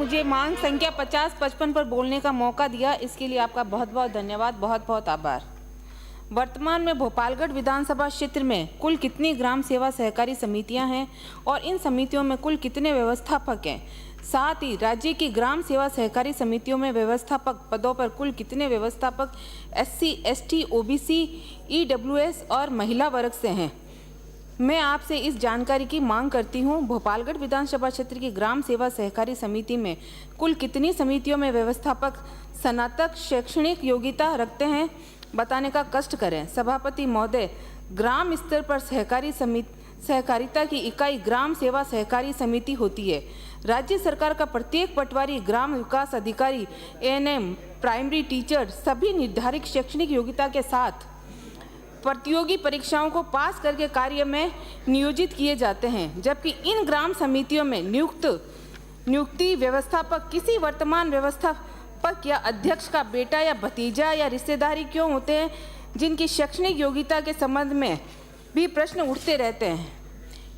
मुझे मांग संख्या 50-55 पर बोलने का मौका दिया, इसके लिए आपका बहुत बहुत धन्यवाद, बहुत बहुत आभार। वर्तमान में भोपालगढ़ विधानसभा क्षेत्र में कुल कितनी ग्राम सेवा सहकारी समितियां हैं और इन समितियों में कुल कितने व्यवस्थापक हैं? साथ ही राज्य की ग्राम सेवा सहकारी समितियों में व्यवस्थापक पदों पर कुल कितने व्यवस्थापक SC, ST, OBC, EWS और महिला वर्ग से हैं? मैं आपसे इस जानकारी की मांग करती हूं। भोपालगढ़ विधानसभा क्षेत्र की ग्राम सेवा सहकारी समिति में कुल कितनी समितियों में व्यवस्थापक स्नातक शैक्षणिक योग्यता रखते हैं, बताने का कष्ट करें। सभापति महोदय, ग्राम स्तर पर सहकारिता की इकाई ग्राम सेवा सहकारी समिति होती है। राज्य सरकार का प्रत्येक पटवारी, ग्राम विकास अधिकारी, ANM, प्राइमरी टीचर सभी निर्धारित शैक्षणिक योग्यता के साथ प्रतियोगी परीक्षाओं को पास करके कार्य में नियोजित किए जाते हैं, जबकि इन ग्राम समितियों में नियुक्ति व्यवस्थापक किसी वर्तमान व्यवस्थापक या अध्यक्ष का बेटा या भतीजा या रिश्तेदारी क्यों होते हैं, जिनकी शैक्षणिक योग्यता के संबंध में भी प्रश्न उठते रहते हैं।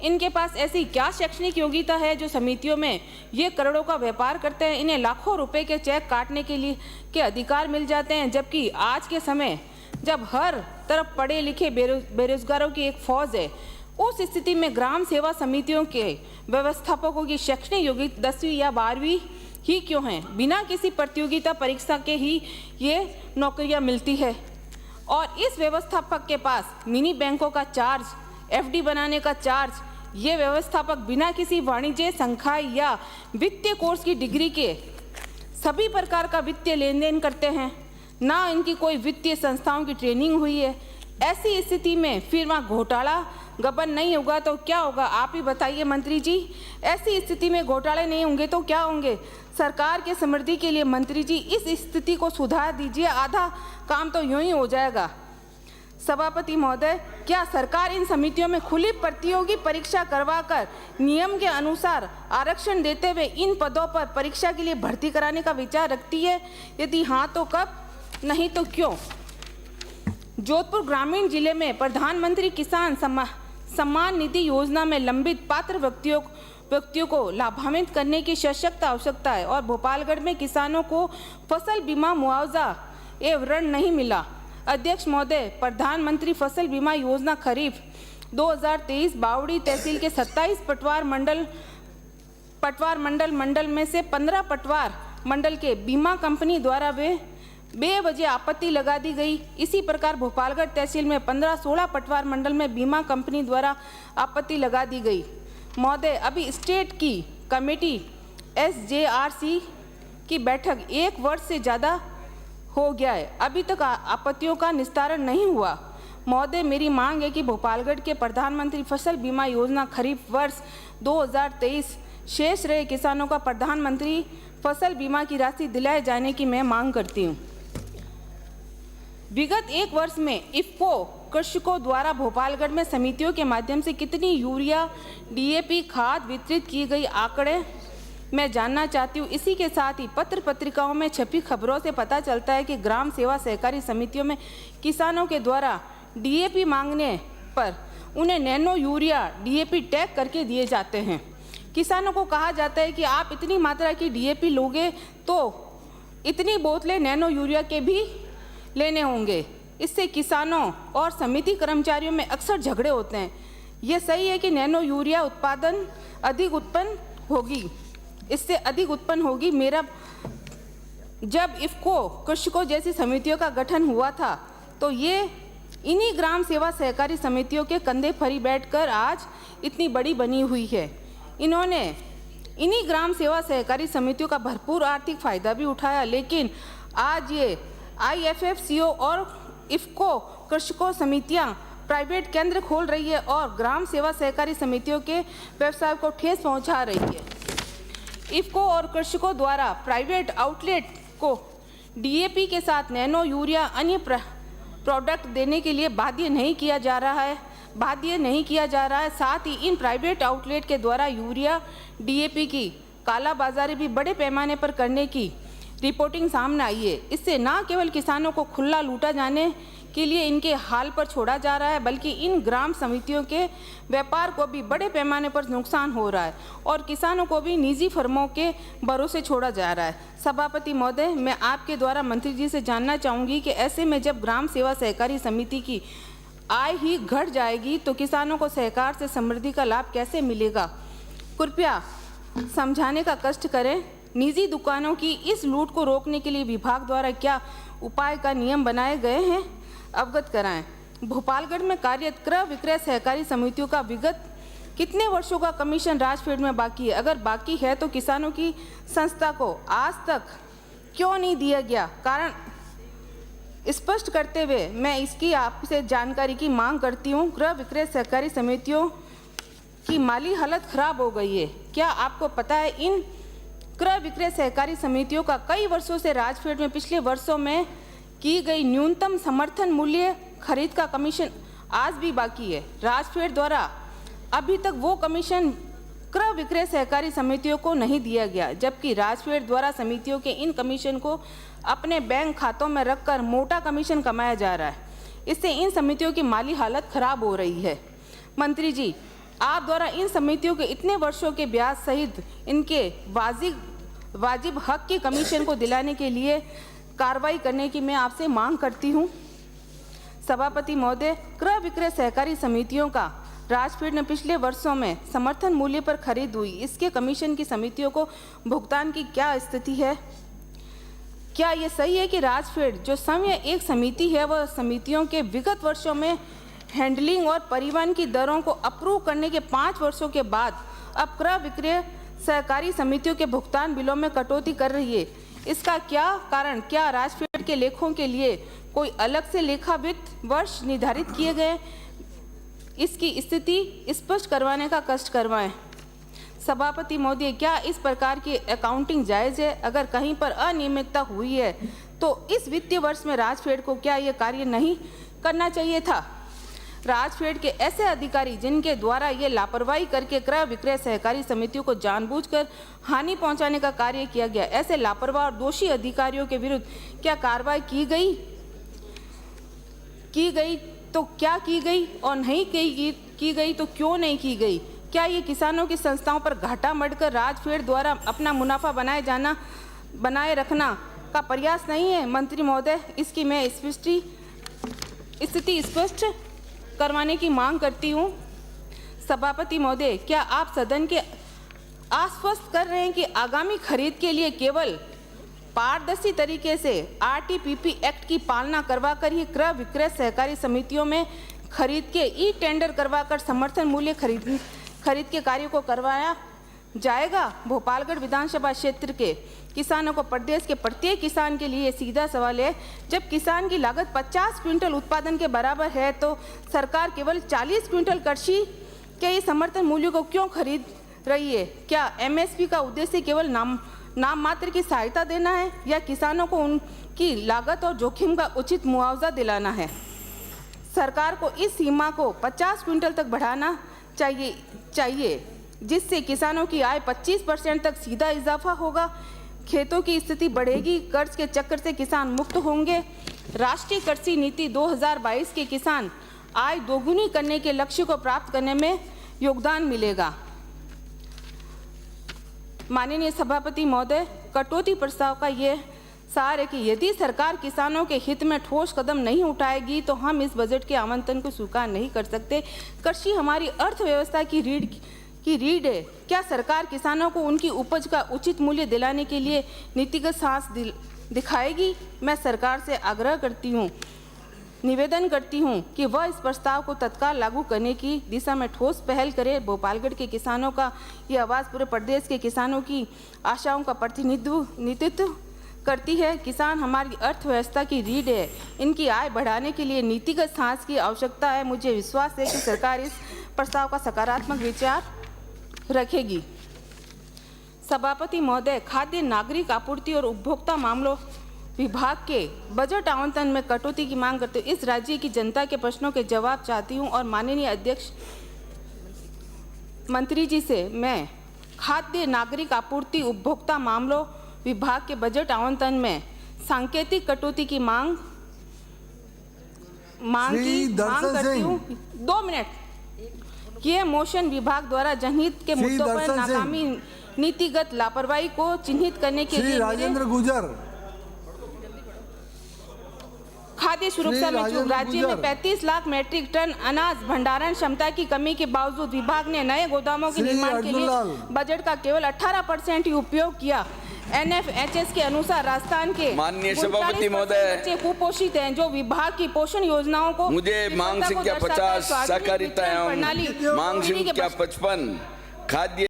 इनके पास ऐसी क्या शैक्षणिक योग्यता है जो समितियों में ये करोड़ों का व्यापार करते हैं? इन्हें लाखों रुपए के चेक काटने के अधिकार मिल जाते हैं, जबकि आज के समय जब हर तरफ पढ़े लिखे बेरोजगारों की एक फौज है, उस स्थिति में ग्राम सेवा समितियों के व्यवस्थापकों की शैक्षणिक योग्यता 10वीं या 12वीं ही क्यों हैं? बिना किसी प्रतियोगिता परीक्षा के ही ये नौकरियां मिलती है। और इस व्यवस्थापक के पास मिनी बैंकों का चार्ज, FD बनाने का चार्ज, ये व्यवस्थापक बिना किसी वाणिज्य संकाय या वित्तीय कोर्स की डिग्री के सभी प्रकार का वित्तीय लेन देन करते हैं, ना इनकी कोई वित्तीय संस्थाओं की ट्रेनिंग हुई है। ऐसी स्थिति में फिर वहाँ घोटाला गबन नहीं होगा तो क्या होगा, आप ही बताइए मंत्री जी। ऐसी स्थिति में घोटाले नहीं होंगे तो क्या होंगे? सरकार के समृद्धि के लिए मंत्री जी इस स्थिति को सुधार दीजिए, आधा काम तो यूं ही हो जाएगा। सभापति महोदय, क्या सरकार इन समितियों में खुली प्रतियोगी परीक्षा करवाकर नियम के अनुसार आरक्षण देते हुए इन पदों पर परीक्षा के लिए भर्ती कराने का विचार रखती है? यदि हाँ तो कब, नहीं तो क्यों? जोधपुर ग्रामीण जिले में प्रधानमंत्री किसान सम्मान निधि योजना में लंबित पात्र व्यक्तियों को लाभान्वित करने की सशक्त आवश्यकता है और भोपालगढ़ में किसानों को फसल बीमा मुआवजा एवं ऋण नहीं मिला। अध्यक्ष महोदय, प्रधानमंत्री फसल बीमा योजना खरीफ 2023 बावड़ी तहसील के 27 पटवार मंडल में से 15 पटवार मंडल के बीमा कंपनी द्वारा बेवजह आपत्ति लगा दी गई। इसी प्रकार भोपालगढ़ तहसील में 15-16 पटवार मंडल में बीमा कंपनी द्वारा आपत्ति लगा दी गई। महोदय, अभी स्टेट की कमेटी SJRC की बैठक 1 वर्ष से ज़्यादा हो गया है, अभी तक आपत्तियों का निस्तारण नहीं हुआ। महोदय, मेरी मांग है कि भोपालगढ़ के प्रधानमंत्री फसल बीमा योजना खरीफ वर्ष 2023 शेष रहे किसानों का प्रधानमंत्री फसल बीमा की राशि दिलाए जाने की मैं मांग करती हूँ। विगत 1 वर्ष में इफ्को कृषकों द्वारा भोपालगढ़ में समितियों के माध्यम से कितनी यूरिया DAP खाद वितरित की गई, आंकड़े मैं जानना चाहती हूँ। इसी के साथ ही पत्र पत्रिकाओं में छपी खबरों से पता चलता है कि ग्राम सेवा सहकारी समितियों में किसानों के द्वारा DAP मांगने पर उन्हें नैनो यूरिया DAP टैग करके दिए जाते हैं। किसानों को कहा जाता है कि आप इतनी मात्रा की DAP लोगे तो इतनी बोतलें नैनो यूरिया के भी लेने होंगे। इससे किसानों और समिति कर्मचारियों में अक्सर झगड़े होते हैं। ये सही है कि नैनो यूरिया उत्पादन अधिक उत्पन्न होगी, इससे अधिक उत्पन्न होगी। मेरा जब इफ्को कृषकों जैसी समितियों का गठन हुआ था तो ये इन्हीं ग्राम सेवा सहकारी समितियों के कंधे फरी बैठकर आज इतनी बड़ी बनी हुई है। इन्होंने इन्हीं ग्राम सेवा सहकारी समितियों का भरपूर आर्थिक फायदा भी उठाया, लेकिन आज ये IFFCO और इफ्को कृषकों समितियां प्राइवेट केंद्र खोल रही है और ग्राम सेवा सहकारी समितियों के व्यवसाय को ठेस पहुंचा रही है। इफ्को और कृषकों द्वारा प्राइवेट आउटलेट को DAP के साथ नैनो यूरिया अन्य प्रोडक्ट देने के लिए बाध्य नहीं किया जा रहा है। साथ ही इन प्राइवेट आउटलेट के द्वारा यूरिया DAP की कालाबाजारी भी बड़े पैमाने पर करने की रिपोर्टिंग सामने आई है। इससे न केवल किसानों को खुला लूटा जाने के लिए इनके हाल पर छोड़ा जा रहा है, बल्कि इन ग्राम समितियों के व्यापार को भी बड़े पैमाने पर नुकसान हो रहा है और किसानों को भी निजी फर्मों के भरोसे छोड़ा जा रहा है। सभापति महोदय, मैं आपके द्वारा मंत्री जी से जानना चाहूँगी कि ऐसे में जब ग्राम सेवा सहकारी समिति की आय ही घट जाएगी तो किसानों को सहकार से समृद्धि का लाभ कैसे मिलेगा? कृपया समझाने का कष्ट करें। निजी दुकानों की इस लूट को रोकने के लिए विभाग द्वारा क्या उपाय का नियम बनाए गए हैं, अवगत कराएं। भोपालगढ़ में कार्यरत क्रय विक्रय सहकारी समितियों का विगत कितने वर्षों का कमीशन राजफेड में बाकी है? अगर बाकी है तो किसानों की संस्था को आज तक क्यों नहीं दिया गया? कारण स्पष्ट करते हुए मैं इसकी आपसे जानकारी की मांग करती हूँ। क्रय विक्रय सहकारी समितियों की माली हालत खराब हो गई है। क्या आपको पता है इन क्रय विक्रय सहकारी समितियों का कई वर्षों से राजफेड में पिछले वर्षों में की गई न्यूनतम समर्थन मूल्य खरीद का कमीशन आज भी बाकी है। राजफेड द्वारा अभी तक वो कमीशन क्रय विक्रय सहकारी समितियों को नहीं दिया गया, जबकि राजफेड द्वारा समितियों के इन कमीशन को अपने बैंक खातों में रखकर मोटा कमीशन कमाया जा रहा है। इससे इन समितियों की माली हालत खराब हो रही है। मंत्री जी, आप द्वारा इन समितियों के इतने वर्षों के ब्याज सहित इनके वाजिब हक के कमीशन को दिलाने के लिए कार्रवाई करने की मैं आपसे मांग करती हूं। सभापति महोदय, क्रय विक्रय सहकारी समितियों का राजफेड में पिछले वर्षों में समर्थन मूल्य पर खरीद हुई, इसके कमीशन की समितियों को भुगतान की क्या स्थिति है? क्या ये सही है कि राजफेड जो समय एक समिति है वह समितियों के विगत वर्षों में हैंडलिंग और परिवहन की दरों को अप्रूव करने के 5 वर्षों के बाद अब क्रय विक्रय सहकारी समितियों के भुगतान बिलों में कटौती कर रही है? इसका क्या कारण? क्या राजफेड के लेखों के लिए कोई अलग से लेखा वित्त वर्ष निर्धारित किए गए? इसकी स्थिति स्पष्ट करवाने का कष्ट करवाएं। सभापति महोदय, क्या इस प्रकार की अकाउंटिंग जायज़ है? अगर कहीं पर अनियमितता हुई है तो इस वित्तीय वर्ष में राजफेड को क्या यह कार्य नहीं करना चाहिए था? राजफेड के ऐसे अधिकारी जिनके द्वारा ये लापरवाही करके क्रय विक्रय सहकारी समितियों को जानबूझकर हानि पहुंचाने का कार्य किया गया, ऐसे लापरवाह और दोषी अधिकारियों के विरुद्ध क्या कार्रवाई की गई तो क्या की गई और नहीं की गई तो क्यों नहीं की गई? क्या ये किसानों की संस्थाओं पर घाटा मढ़कर राजफेड द्वारा अपना मुनाफा बनाए रखना का प्रयास नहीं है? मंत्री महोदय, इसकी मैं स्थिति स्पष्ट करवाने की मांग करती हूँ। सभापति महोदय, क्या आप सदन के आश्वस्त कर रहे हैं कि आगामी खरीद के लिए केवल पारदर्शी तरीके से आरटीपीपी एक्ट की पालना करवाकर ही क्रय विक्रय सहकारी समितियों में खरीद के ई टेंडर करवाकर समर्थन मूल्य खरीद के कार्य को करवाया जाएगा? भोपालगढ़ विधानसभा क्षेत्र के किसानों को प्रदेश के प्रत्येक किसान के लिए सीधा सवाल है, जब किसान की लागत 50 क्विंटल उत्पादन के बराबर है तो सरकार केवल 40 क्विंटल कृषि के इस समर्थन मूल्य को क्यों खरीद रही है? क्या एमएसपी का उद्देश्य केवल नाम मात्र की सहायता देना है या किसानों को उनकी लागत और जोखिम का उचित मुआवजा दिलाना है? सरकार को इस सीमा को 50 क्विंटल तक बढ़ाना चाहिए जिससे किसानों की आय 25% तक सीधा इजाफा होगा, खेतों की स्थिति बढ़ेगी, कर्ज के चक्कर से किसान मुक्त होंगे। राष्ट्रीय कृषि नीति 2022 के किसान आय दोगुनी करने के लक्ष्य को प्राप्त करने में योगदान मिलेगा। माननीय सभापति महोदय, कटौती प्रस्ताव का ये सार है कि यदि सरकार किसानों के हित में ठोस कदम नहीं उठाएगी तो हम इस बजट के आवंटन को स्वीकार नहीं कर सकते। कृषि हमारी अर्थव्यवस्था की रीढ़ है। क्या सरकार किसानों को उनकी उपज का उचित मूल्य दिलाने के लिए नीतिगत साहस दिखाएगी? मैं सरकार से निवेदन करती हूं कि वह इस प्रस्ताव को तत्काल लागू करने की दिशा में ठोस पहल करे। भोपालगढ़ के किसानों का ये आवाज़ पूरे प्रदेश के किसानों की आशाओं का प्रतिनिधित्व करती है। किसान हमारी अर्थव्यवस्था की रीढ़ है। इनकी आय बढ़ाने के लिए नीतिगत साहस की आवश्यकता है। मुझे विश्वास है कि सरकार इस प्रस्ताव का सकारात्मक विचार रखेगी। सभापति महोदय, खाद्य नागरिक आपूर्ति और उपभोक्ता मामलों विभाग के बजट आवंटन में कटौती की मांग करते हुए इस राज्य की जनता के प्रश्नों के जवाब चाहती हूं और माननीय अध्यक्ष मंत्री जी से मैं खाद्य नागरिक आपूर्ति उपभोक्ता मामलों विभाग के बजट आवंटन में सांकेतिक कटौती की मांग करती हूँ। 2 मिनट। यह मोशन विभाग द्वारा जनहित के मुद्दों पर नाकामी नीतिगत लापरवाही को चिन्हित करने के लिए राजेंद्र गुजर खाद्य सुरक्षा में चूक। राज्य में 35 लाख मैट्रिक टन अनाज भंडारण क्षमता की कमी के बावजूद विभाग ने नए गोदामों के निर्माण के लिए बजट का केवल 18% ही उपयोग किया। NFHS के अनुसार राजस्थान के माननीय सभापति महोदय, बच्चे कुपोषित हैं, जो विभाग की पोषण योजनाओं को मुझे मांग संख्या 50 सहकारिता एवं मांग संख्या 55 खाद्य